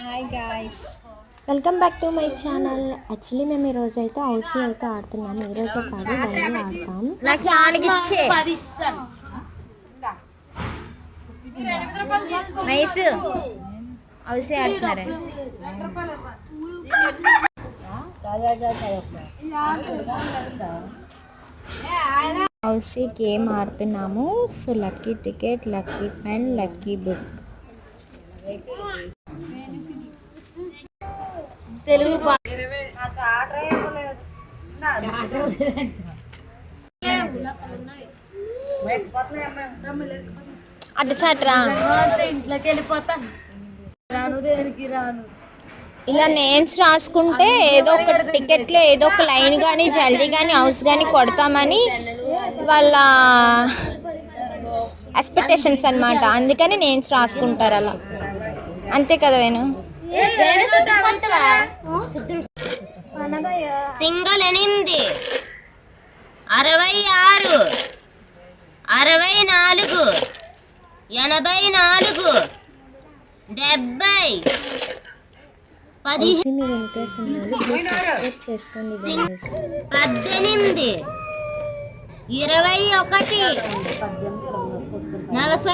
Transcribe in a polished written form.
Hi guys, welcome back to my channel. Actually మేము ఈరోజు అయితే హౌసీ అయితే ఆడుతున్నాము. ఈరోజు కాదు, డైలీ ఆడతాం. నాకు చానిగిచ్చే నైస్ హౌసీ ఆడుతున్నారే. హౌసీ గేమ్ ఆడుతున్నాము. So lucky ticket, lucky pen, lucky book. Telugu అటు చాట్రా ఇంట్లోకి వెళ్ళిపోతాను. ఇలా నేమ్స్ రాసుకుంటే ఏదో ఒక టికెట్లో ఏదో ఒక లైన్ కానీ జల్దీ కానీ హౌస్ కానీ కొడతామని వాళ్ళ ఎక్స్పెక్టేషన్స్ అన్నమాట. అందుకని నేమ్స్ రాసుకుంటారు అలా. అంతే కదా వేణు? సింగల్ 8, 66, 64, 84, 70, 10, మీరు ఇంట్రెస్ట్ ఉన్నది ప్లీజ్ సబ్స్క్రైబ్ చేసుకోండి guys. 18, 21, 40.